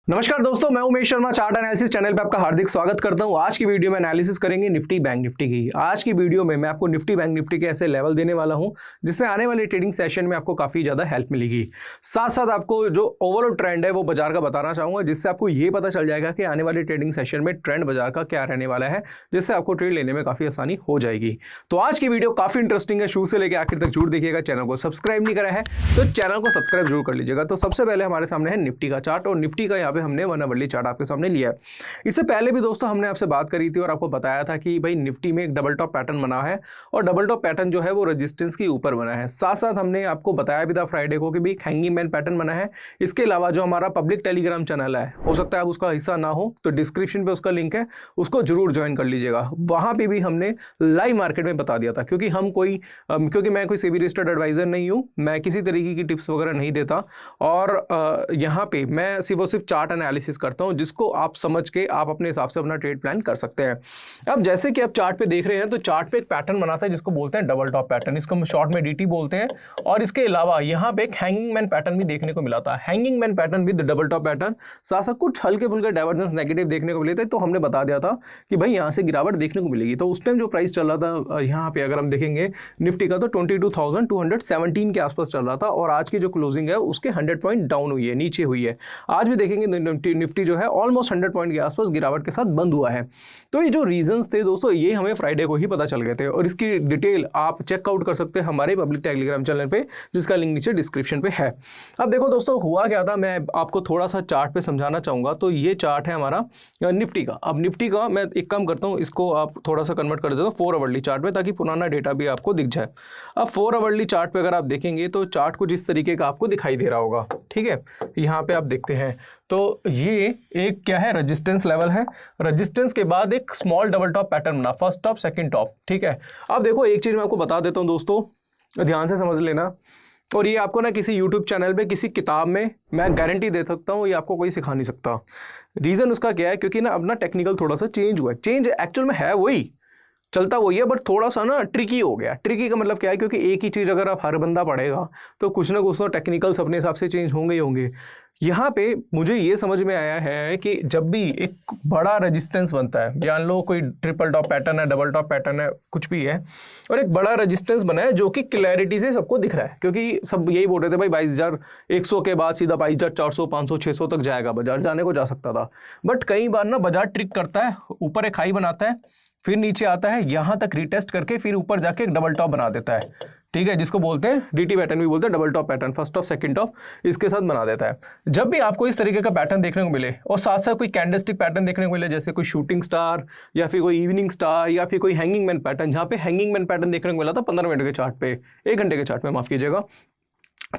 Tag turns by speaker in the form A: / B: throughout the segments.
A: नमस्कार दोस्तों, मैं Umesh Sharma chart analysis channel पे आपका हार्दिक स्वागत करता हूं। आज की वीडियो में एनालिसिस करेंगे निफ्टी बैंक निफ्टी की। आज की वीडियो में मैं आपको निफ्टी बैंक निफ्टी के ऐसे लेवल देने वाला हूं जिससे आने वाले ट्रेडिंग सेशन में आपको काफ़ी ज़्यादा हेल्प मिलेगी। साथ साथ आपको जो ओवरऑल ट्रेंड है वो बाजार का बताना चाहूँगा, जिससे आपको ये पता चल जाएगा कि आने वाले ट्रेडिंग सेशन में ट्रेंड बाजार का क्या रहने वाला है, जिससे आपको ट्रेड लेने में काफ़ी आसानी हो जाएगी। तो आज की वीडियो काफ़ी इंटरेस्टिंग है, शुरू से लेकर आखिर तक जरूर देखिएगा। चैनल को सब्सक्राइब नहीं करा है तो चैनल को सब्सक्राइब जरूर कर लीजिएगा। तो सबसे पहले हमारे सामने है निफ्टी का चार्ट, और निफ्टी का यहाँ पे हमने 1 आवरली चार्ट आपके सामने लिया है। इससे पहले भी दोस्तों हमने आपसे बात करी थी और आपको बताया था कि भाई निफ्टी में एक डबल टॉप पैटर्न बना है और डबल टॉप पैटर्न जो है वो रेजिस्टेंस के ऊपर बना है। साथ साथ हमने आपको बताया भी था फ्राइडे को कि भी हैंगिंग मैन पैटर्न बना है। इसके अलावा जो हमारा पब्लिक टेलीग्राम चैनल है, हो सकता है आप उसका हिस्सा ना हो तो डिस्क्रिप्शन पे उसका लिंक है, उसको जरूर ज्वाइन कर लीजिएगा। वहां पे भी हमने लाइव मार्केट में बता दिया था, क्योंकि मैं कोई सेबी रजिस्टर्ड एडवाइजर नहीं हूं, मैं किसी तरीके की टिप्स वगैरह नहीं देता और यहाँ पे मैं सिर्फ चार्ट एनालिसिस करता हूँ, जिसको आप समझ के आप अपने हिसाब से अपना ट्रेड प्लान कर सकते हैं। अब जैसे कि आप चार्ट पे देख रहे हैं तो चार्ट पे एक पैटर्न बनाता है जिसको बोलते हैं डबल टॉप पैटर्न, इसको हम शॉर्ट में डीटी बोलते हैं। और इसके अलावा यहाँ पे एक हैंगिंग मैन पैटर्न भी देखने को मिला था, hanging man pattern with double top pattern. साथ साथ कुछ हल्के फुल्के डाइवर्जेंस नेगेटिव देखने को मिले थे, तो हमने बता दिया था कि भाई यहाँ से गिरावट देखने को मिलेगी। तो उस टाइम जो प्राइस चल रहा था यहाँ पे अगर हम देखेंगे निफ्टी का, तो 22,217 के आसपास चल रहा था और आज की जो क्लोजिंग है उसके 100 पॉइंट डाउन हुई है, नीचे हुई है। आज भी देखेंगे निफ्टी जो है ऑलमोस्ट 100 पॉइंट के आसपास गिरावट के साथ बंद हुआ है। तो ये जो रीजंस थे दोस्तों, ये हमें फ्राइडे को ही पता चल गए थे और इसकी डिटेल आप चेकआउट कर सकते हैं हमारे पब्लिक टेलीग्राम चैनल पे, जिसका लिंक नीचे डिस्क्रिप्शन पे है। अब देखो दोस्तों, हुआ क्या था, मैं आपको थोड़ा सा चार्ट पे समझाना चाहूंगा। तो ये चार्ट है हमारा निफ्टी का। अब निफ्टी का मैं एक काम करता हूँ, इसको आप थोड़ा सा कन्वर्ट कर देता हूँ 4 आवरली चार्ट में, ताकि पुराना डेटा भी आपको दिख जाए। अब 4 आवरली चार्ट पे अगर आप देखेंगे तो चार्ट कुछ इस तरीके का आपको दिखाई दे रहा होगा, ठीक है। यहाँ पे आप देखते हैं तो ये एक क्या है, रेजिस्टेंस लेवल है। रेजिस्टेंस के बाद एक स्मॉल डबल टॉप पैटर्न बना, फर्स्ट टॉप सेकंड टॉप, ठीक है। अब देखो एक चीज मैं आपको बता देता हूं दोस्तों, ध्यान से समझ लेना, और ये आपको ना किसी यूट्यूब चैनल पे किसी किताब में मैं गारंटी दे सकता हूँ, ये आपको कोई सिखा नहीं सकता। रीजन उसका क्या है, क्योंकि ना अब ना टेक्निकल थोड़ा सा चेंज हुआ है। चेंज एक्चुअल में है वही, चलता वही है, बट थोड़ा सा ना ट्रिकी हो गया। ट्रिकी का मतलब क्या है, क्योंकि एक ही चीज़ अगर आप हर बंदा पढ़ेगा तो कुछ ना कुछ तो टेक्निकल्स अपने हिसाब से चेंज होंगे ही होंगे। यहाँ पे मुझे ये समझ में आया है कि जब भी एक बड़ा रेजिस्टेंस बनता है, जान लो कोई ट्रिपल टॉप पैटर्न है, डबल टॉप पैटर्न है, कुछ भी है, और एक बड़ा रेजिस्टेंस बना है जो कि क्लैरिटी से सबको दिख रहा है, क्योंकि सब यही बोल रहे थे भाई 22,100 के बाद सीधा 22,400, 500, 600 तक जाएगा बाजार, जाने को जा सकता था। बट कई बार ना बाजार ट्रिक करता है, ऊपर एक हाई बनाता है, फिर नीचे आता है, यहां तक रिटेस्ट करके फिर ऊपर जाके एक डबल टॉप बना देता है, ठीक है, जिसको बोलते हैं डीटी पैटर्न भी बोलते हैं, double top pattern, first top second top इसके साथ बना देता है। जब भी आपको इस तरीके का पैटर्न देखने को मिले और साथ साथ कोई कैंडलस्टिक पैटर्न देखने को मिले, जैसे कोई शूटिंग स्टार या फिर कोई इवनिंग स्टार या फिर कोई हैंगिंग मैन पैटर्न, जहां पे हैंगिंग मैन पैटर्न देखने को मिला था 15 मिनट के चार्ट पे, 1 घंटे के चार्ट में, माफ कीजिएगा,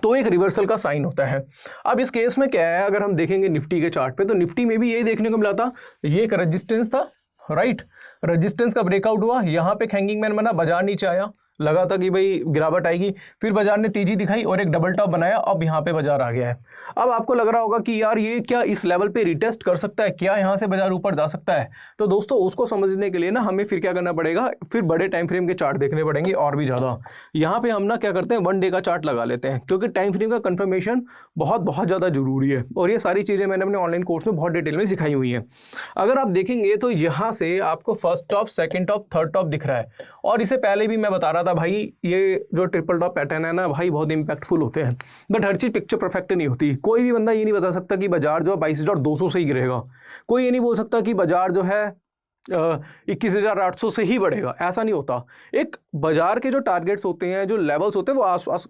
A: तो एक रिवर्सल का साइन होता है। अब इस केस में क्या है, अगर हम देखेंगे निफ्टी के चार्ट पे, तो निफ्टी में भी यही देखने को मिला था, ये एक रेजिस्टेंस था, राइट, रेजिस्टेंस का ब्रेकआउट हुआ, यहाँ पे हैंगिंग मैन बना, बाजार नीचे आया, लगा था कि भाई गिरावट आएगी, फिर बाजार ने तेजी दिखाई और एक डबल टॉप बनाया, अब यहाँ पे बाजार आ गया है। अब आपको लग रहा होगा कि यार ये क्या इस लेवल पे रिटेस्ट कर सकता है, क्या यहाँ से बाजार ऊपर जा सकता है? तो दोस्तों उसको समझने के लिए ना हमें फिर क्या करना पड़ेगा, फिर बड़े टाइम फ्रेम के चार्ट देखने पड़ेंगे और भी ज़्यादा। यहाँ पे हम ना क्या करते हैं, 1 डे का चार्ट लगा लेते हैं, क्योंकि टाइम फ्रेम का कन्फर्मेशन बहुत ज़्यादा जरूरी है, और ये सारी चीज़ें मैंने अपने ऑनलाइन कोर्स में बहुत डिटेल में सिखाई हुई हैं। अगर आप देखेंगे तो यहाँ से आपको first top, second top, third top दिख रहा है, और इससे पहले भी मैं बता रहा था भाई ये जो ट्रिपल टॉप पैटर्न है ना भाई, बहुत इंपैक्टफुल होते हैं, बट हर चीज पिक्चर परफेक्ट नहीं होती। कोई भी बंदा ये नहीं बता सकता कि बाजार जो है 22,200 से ही गिरेगा, कोई ये नहीं बोल सकता कि बाजार जो है 21,800 से ही बढ़ेगा, ऐसा नहीं होता। एक बाजार के जो टारगेट्स होते हैं, जो लेवल्स होते हैं, वो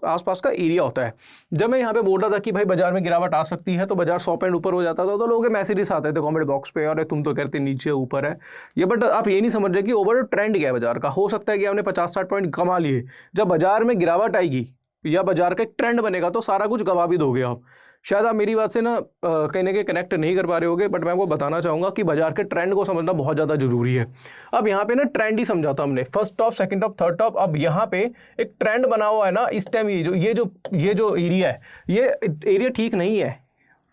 A: आसपास का एरिया होता है। जब मैं यहाँ पे बोल रहा था कि भाई बाजार में गिरावट आ सकती है, तो बाजार 100 पॉइंट ऊपर हो जाता था, तो लोगों के मैसेजेस आते थे कमेंट बॉक्स पे, और तुम तो कहते नीचे ऊपर है ये, बट आप ये नहीं समझ रहे कि ओवरऑल ट्रेंड क्या है बाजार का। हो सकता है कि आपने 50-60 पॉइंट कमा लिए, जब बाजार में गिरावट आएगी या बाजार का एक ट्रेंड बनेगा तो सारा कुछ गवा भी दोगे आप। शायद आप मेरी बात से ना कहीं ना कहीं कनेक्ट नहीं कर पा रहे होगे, बट मैं आपको बताना चाहूँगा कि बाजार के ट्रेंड को समझना बहुत ज़्यादा जरूरी है। अब यहाँ पे ना ट्रेंड ही समझा था हमने, first top, second top, third top. अब यहाँ पे एक ट्रेंड बना हुआ है ना इस टाइम, ये जो एरिया है, ये एरिया ठीक नहीं है,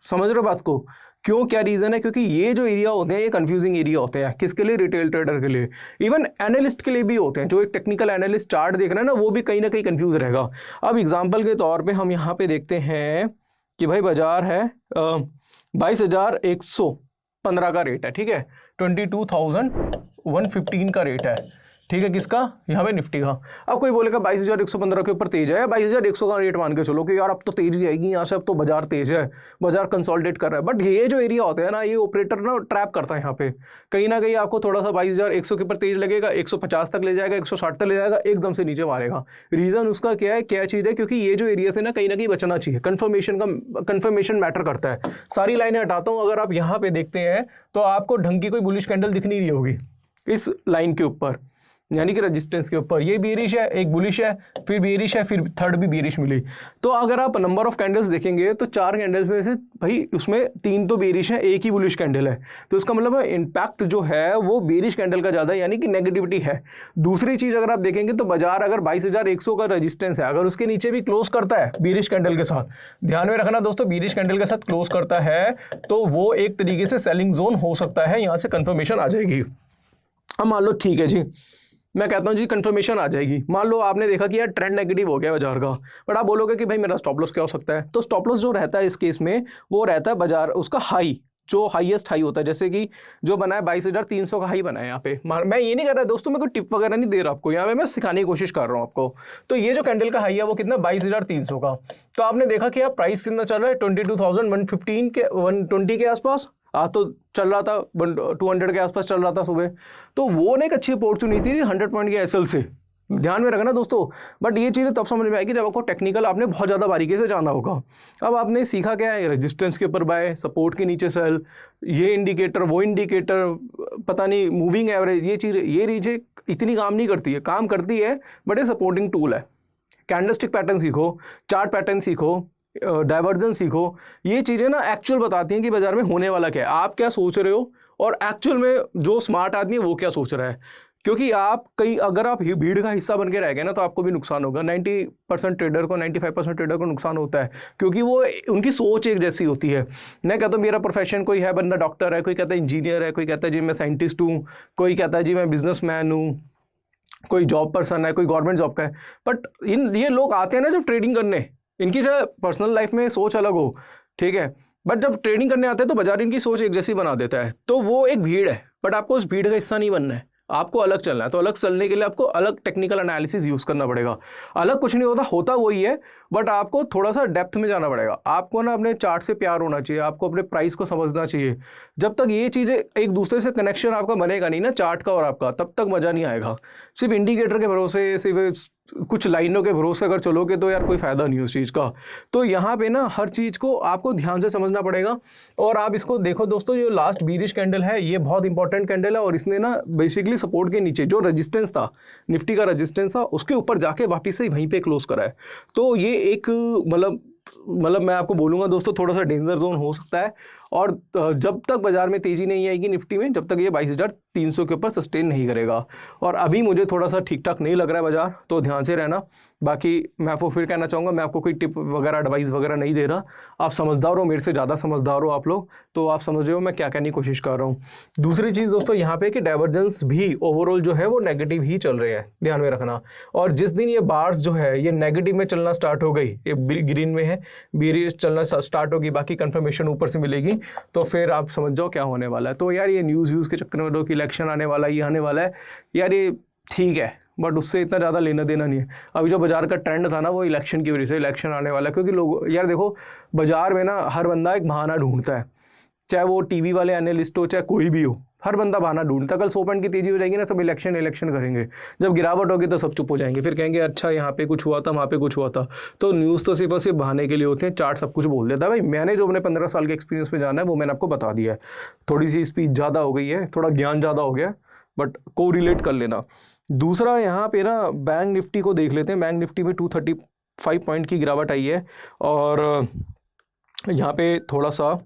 A: समझ रहे हो बात को? क्यों, क्या रीजन है? क्योंकि ये जो एरिया होते हैं ये कंफ्यूजिंग एरिया होते हैं, किसके लिए? रिटेल ट्रेडर के लिए, इवन एनालिस्ट के लिए भी होते हैं। जो एक टेक्निकल एनालिस्ट चार्ट देख रहे हैं ना, वो भी कहीं ना कहीं कंफ्यूज रहेगा। अब एग्जांपल के तौर पे हम यहाँ पे देखते हैं कि भाई बाजार है 22,115 का रेट है, ठीक है, 22,115 का रेट है, ठीक है, किसका, यहाँ पे निफ्टी का। अब कोई बोलेगा 22,115 के ऊपर तेज है, 22,100 का रेट मान के चलो कि यार अब तो तेज आएगी यहाँ से, अब तो बाजार तेज है, बाजार कंसोलिडेट कर रहा है। बट ये जो एरिया होता है ना, ये ऑपरेटर ना ट्रैप करता है यहाँ पे, कहीं ना कहीं आपको थोड़ा सा 22,100 के ऊपर तेज लगेगा, 150 तक ले जाएगा, 160 तक ले जाएगा, एकदम से नीचे मारेगा। रीजन उसका क्या है, क्या चीज़ है, क्योंकि ये जो एरिया से ना कहीं बचना चाहिए, कन्फर्मेशन मैटर करता है। सारी लाइनें हटाता हूँ, अगर आप यहाँ पे देखते हैं तो आपको ढंग की कोई बुलिश कैंडल दिख नहीं रही होगी इस लाइन के ऊपर, यानी कि रेजिस्टेंस के ऊपर। ये बेरिश है, एक बुलिश है, फिर बेरिश है, फिर थर्ड भी बेरिश मिली। तो अगर आप नंबर ऑफ कैंडल्स देखेंगे तो 4 कैंडल्स में से भाई उसमें 3 तो बेरिश है, एक ही बुलिश कैंडल है। तो इसका मतलब इम्पैक्ट जो है वो बेरिश कैंडल का ज़्यादा है, यानी कि नेगेटिविटी है। दूसरी चीज़ अगर आप देखेंगे तो बाजार अगर 22,100 का रेजिस्टेंस है, अगर उसके नीचे भी क्लोज करता है बेरिश कैंडल के साथ, ध्यान में रखना दोस्तों, बेरिश कैंडल के साथ क्लोज करता है तो वो एक तरीके से सेलिंग जोन हो सकता है, यहाँ से कंफर्मेशन आ जाएगी। अब मान लो ठीक है जी, मैं कहता हूँ जी कंफर्मेशन आ जाएगी, मान लो आपने देखा कि यार ट्रेंड नेगेटिव हो गया बाजार का, बट आप बोलोगे कि भाई मेरा स्टॉप लॉस क्या हो सकता है। तो स्टॉप लॉस जो रहता है इस केस में वो रहता है बाजार उसका हाई, जो हाईएस्ट हाई होता है, जैसे कि जो बना है 22,300 का हाई बना है यहाँ पे। मैं ये नहीं कर रहा दोस्तों, मैं कोई टिप वगैरह नहीं दे रहा आपको, यहाँ पे मैं सिखाने की कोशिश कर रहा हूँ आपको। तो ये जो कैंडल का हाई है वो कितना, 22,300 का। तो आपने देखा कि यार प्राइस कितना चल रहा है, 22,115 के 120 के आसपास, आज तो चल रहा था 200 के आसपास चल रहा था सुबह। तो वो एक अच्छी अपॉर्चुनिटी थी 100 पॉइंट के एसएल से, ध्यान में रखना दोस्तों। बट ये चीज़ें तब समझ में आएगी जब आपको टेक्निकल आपने बहुत ज़्यादा बारीकी से जाना होगा। अब आपने सीखा क्या है, रेजिस्टेंस के ऊपर बाय, सपोर्ट के नीचे सेल, ये इंडिकेटर वो इंडिकेटर, पता नहीं मूविंग एवरेज, ये चीज़ ये चीज़ें इतनी काम नहीं करती है, काम करती है बट ये सपोर्टिंग टूल है। कैंडलस्टिक पैटर्न सीखो, चार्ट पैटर्न सीखो, डाइवर्जेंस सीखो, ये चीज़ें ना एक्चुअल बताती हैं कि बाजार में होने वाला क्या है, आप क्या सोच रहे हो और एक्चुअल में जो स्मार्ट आदमी है वो क्या सोच रहा है। क्योंकि आप अगर आप भीड़ का हिस्सा बन के रह गए ना तो आपको भी नुकसान होगा। 90% ट्रेडर को, 95% ट्रेडर को नुकसान होता है, क्योंकि वो उनकी सोच एक जैसी होती है। मैं कहता हूँ मेरा प्रोफेशन, कोई है बंदा डॉक्टर है, कोई कहता है इंजीनियर है, कोई कहता है जी मैं साइंटिस्ट हूँ, कोई कहता है जी मैं बिजनेसमैन हूँ, कोई जॉब पर्सन है, कोई गवर्नमेंट जॉब का है। बट ये लोग आते हैं ना जब ट्रेडिंग करने, इनकी चाहे पर्सनल लाइफ में सोच अलग हो, ठीक है, बट जब ट्रेडिंग करने आते हैं तो बाजार इनकी सोच एक जैसी बना देता है। तो वो एक भीड़ है, बट आपको उस भीड़ का हिस्सा नहीं बनना है, आपको अलग चलना है। तो अलग चलने के लिए आपको अलग टेक्निकल एनालिसिस यूज़ करना पड़ेगा। अलग कुछ नहीं होता वही है, बट आपको थोड़ा सा डेप्थ में जाना पड़ेगा। आपको ना अपने चार्ट से प्यार होना चाहिए, आपको अपने प्राइस को समझना चाहिए। जब तक ये चीज़ें एक दूसरे से कनेक्शन आपका बनेगा नहीं ना, चार्ट का और आपका, तब तक मज़ा नहीं आएगा। सिर्फ इंडिकेटर के भरोसे, सिर्फ कुछ लाइनों के भरोसे अगर चलोगे तो यार कोई फ़ायदा नहीं उस चीज़ का। तो यहाँ पे ना हर चीज़ को आपको ध्यान से समझना पड़ेगा। और आप इसको देखो दोस्तों, जो लास्ट बीरिश कैंडल है ये बहुत इंपॉर्टेंट कैंडल है, और इसने ना बेसिकली सपोर्ट के नीचे जो रेजिस्टेंस था, निफ्टी का रेजिस्टेंस था, उसके ऊपर जाके वापस से वहीं पे क्लोज करा है। तो ये एक मतलब मैं आपको बोलूँगा दोस्तों, थोड़ा सा डेंजर जोन हो सकता है। और जब तक बाजार में तेज़ी नहीं आएगी निफ्टी में, जब तक ये 22,300 के ऊपर सस्टेन नहीं करेगा। और अभी मुझे थोड़ा सा ठीक ठाक नहीं लग रहा है बाजार, तो ध्यान से रहना। बाकी मैं आपको फिर कहना चाहूँगा, मैं आपको कोई टिप वगैरह एडवाइस वगैरह नहीं दे रहा, आप समझदार हो, मेरे से ज़्यादा समझदार हो आप लोग, तो आप समझ रहे हो मैं क्या कहने की कोशिश कर रहा हूँ। दूसरी चीज़ दोस्तों यहाँ पे कि डाइवर्जेंस भी ओवरऑल जो है वो नेगेटिव ही चल रहे हैं, ध्यान में रखना। और जिस दिन ये बार्स जो है ये नेगेटिव में चलना स्टार्ट हो गई, ये ग्रीन में है, बेरिश चलना स्टार्ट होगी, बाकी कंफर्मेशन ऊपर से मिलेगी, तो फिर आप समझ जाओ क्या होने वाला है। तो यार ये न्यूज़ के चक्कर में लोग कि इलेक्शन आने वाला है, ये आने वाला है, यार ये ठीक है, बट उससे इतना ज़्यादा लेना देना नहीं है। अभी जो बाजार का ट्रेंड था ना वो इलेक्शन की वजह से, इलेक्शन आने वाला है, क्योंकि लोग यार देखो बाजार में ना हर बंदा एक बहाना ढूंढता है, चाहे वो टीवी वाले एनालिस्ट हो, चाहे कोई भी हो, हर बंदा बहाना ढूंढता। कल 100 पॉइंट की तेजी हो जाएगी ना, सब इलेक्शन करेंगे, जब गिरावट होगी तो सब चुप हो जाएंगे, फिर कहेंगे अच्छा यहाँ पे कुछ हुआ था, वहाँ पे कुछ हुआ था। तो न्यूज़ तो सिर्फ और सिर्फ बहाने के लिए होते हैं, चार्ट सब कुछ बोल देता है। भाई मैंने जो अपने 15 साल के एक्सपीरियंस में जाना है वो मैंने आपको बता दिया है। थोड़ी सी स्पीड ज़्यादा हो गई है, थोड़ा ज्ञान ज़्यादा हो गया, बट को रिलेट कर लेना। दूसरा यहाँ पे ना बैंक निफ्टी को देख लेते हैं। बैंक निफ्टी में 235 पॉइंट की गिरावट आई है, और यहाँ पे थोड़ा सा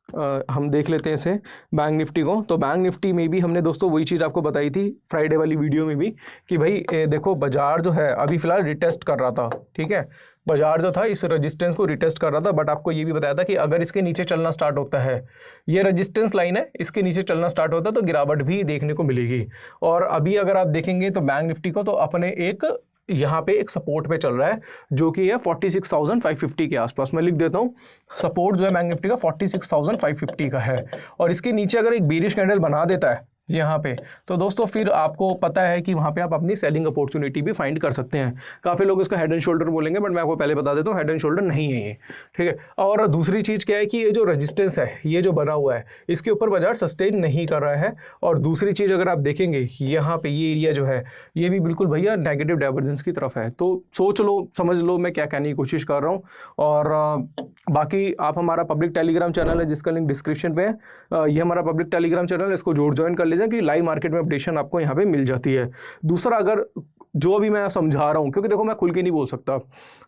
A: हम देख लेते हैं इसे बैंक निफ्टी को। तो बैंक निफ्टी में भी हमने दोस्तों वही चीज़ आपको बताई थी फ्राइडे वाली वीडियो में भी, कि भाई देखो बाजार जो है अभी फ़िलहाल रिटेस्ट कर रहा था, ठीक है, बाजार जो था इस रेजिस्टेंस को रिटेस्ट कर रहा था। बट आपको ये भी बताया था कि अगर इसके नीचे चलना स्टार्ट होता है, ये रेजिस्टेंस लाइन है, इसके नीचे चलना स्टार्ट होता है तो गिरावट भी देखने को मिलेगी। और अभी अगर आप देखेंगे तो बैंक निफ्टी को तो अपने एक यहाँ पे एक सपोर्ट पे चल रहा है जो कि है 46,550 के आसपास। मैं लिख देता हूँ, सपोर्ट जो है बैंक निफ्टी का 46,550 का है, और इसके नीचे अगर एक बीरिश कैंडल बना देता है यहाँ पे, तो दोस्तों फिर आपको पता है कि वहाँ पे आप अपनी सेलिंग अपॉर्चुनिटी भी फाइंड कर सकते हैं। काफ़ी लोग इसको हेड एंड शोल्डर बोलेंगे, बट मैं आपको पहले बता देता हूँ हेड एंड शोल्डर नहीं है ये, ठीक है। और दूसरी चीज़ क्या है कि ये जो रेजिस्टेंस है, ये जो बना हुआ है, इसके ऊपर बाजार सस्टेन नहीं कर रहा है। और दूसरी चीज़ अगर आप देखेंगे यहाँ पे ये एरिया जो है, ये भी बिल्कुल भैया नेगेटिव डाइवर्जेंस की तरफ है। तो सोच लो, समझ लो मैं क्या कहने की कोशिश कर रहा हूँ। और बाकी आप हमारा पब्लिक टेलीग्राम चैनल है जिसका लिंक डिस्क्रिप्शन पे है, ये हमारा पब्लिक टेलीग्राम चैनल है, इसको ज्वाइन कर लीजिए कि लाइव मार्केट में अपडेशन आपको यहाँ पे मिल जाती है। दूसरा, अगर जो अभी मैं समझा रहा हूँ, क्योंकि देखो मैं खुल के नहीं बोल सकता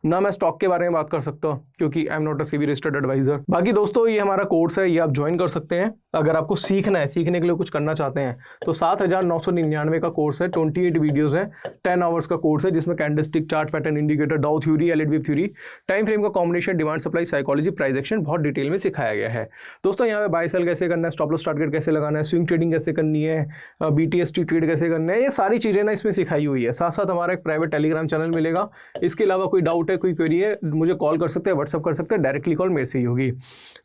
A: ना, मैं स्टॉक के बारे में बात कर सकता क्योंकि I am not a SEBI registered adviser. बाकी दोस्तों ये हमारा कोर्स है, ये आप ज्वाइन कर सकते हैं अगर आपको सीखना है, सीखने के लिए कुछ करना चाहते हैं तो 7,999 का कोर्स है, 28 वीडियोस है, 10 आवर्स का कोर्स है जिसमें candlestick, chart pattern, indicator, Dow theory, LED theory, time frame का combination, demand supply psychology, price action बहुत डिटेल में सिखाया गया है। दोस्तों यहाँ पे बाय सेल कैसे करना है, स्टॉप लॉस टारगेट कैसे लगाना है, स्विंग ट्रेडिंग कैसे करनी है, BTST ट्रेड कैसे करना है, ये सारी चीज़ें ना इसमें सिखाई हुई है। साथ साथ हमारा एक प्राइवेट टेलीग्राम चैनल मिलेगा। इसके अलावा कोई डाउट है, कोई क्वेरी है, मुझे कॉल कर सकते हैं, व्हाट्सअप कर सकते हैं, डायरेक्टली कॉल मेरे से ही होगी।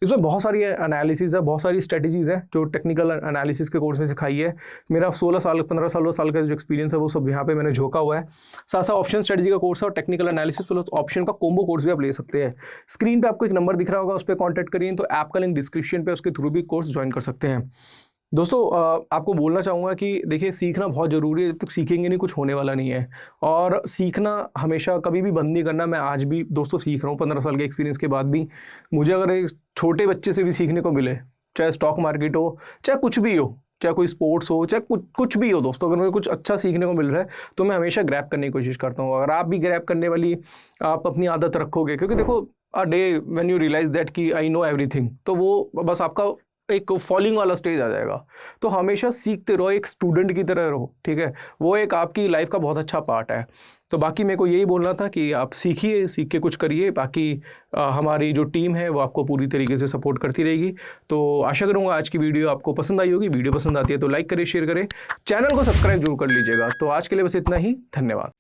A: इसमें बहुत सारी एनालिसिस है, बहुत सारी स्ट्रेटजीज है जो टेक्निकल एनालिसिस के कोर्स में सिखाई है। मेरा 16 साल 15 साल का जो एक्सपीरियंस है वो सब यहाँ पे मैंने झोंका हुआ है। साथ साथ ऑप्शन स्ट्रेटजी का कोर्स है और टेक्निकल एनालिसिस प्लस ऑप्शन का कॉम्बो कोर्स भी आप ले सकते हैं। स्क्रीन पे आपको एक नंबर दिख रहा होगा, उस पर कॉन्टैक्ट करिए, तो ऐप का लिंक डिस्क्रिप्शन पे, उसके थ्रू भी कोर्स ज्वाइन कर सकते हैं। दोस्तों आपको बोलना चाहूँगा कि देखिए सीखना बहुत ज़रूरी है, जब तक सीखेंगे नहीं कुछ होने वाला नहीं है। और सीखना हमेशा कभी भी बंद नहीं करना। मैं आज भी दोस्तों सीख रहा हूँ, 15 साल के एक्सपीरियंस के बाद भी। मुझे अगर एक छोटे बच्चे से भी सीखने को मिले, चाहे स्टॉक मार्केट हो, चाहे कुछ भी हो, चाहे कोई स्पोर्ट्स हो, चाहे कुछ भी हो दोस्तों, अगर मुझे कुछ अच्छा सीखने को मिल रहा है तो मैं हमेशा ग्रैब करने की कोशिश करता हूँ। अगर आप भी ग्रैब करने वाली आप अपनी आदत रखोगे, क्योंकि देखो a day when you realise that कि आई नो एवरीथिंग, तो वो बस आपका एक फॉलिंग वाला स्टेज आ जाएगा। तो हमेशा सीखते रहो, एक स्टूडेंट की तरह रहो, ठीक है। वो एक आपकी लाइफ का बहुत अच्छा पार्ट है। तो बाकी मेरे को यही बोलना था कि आप सीखिए, सीख के कुछ करिए। बाकी हमारी जो टीम है वो आपको पूरी तरीके से सपोर्ट करती रहेगी। तो आशा करूँगा आज की वीडियो आपको पसंद आई होगी। वीडियो पसंद आती है तो लाइक करें, शेयर करें, चैनल को सब्सक्राइब जरूर कर लीजिएगा। तो आज के लिए बस इतना ही, धन्यवाद।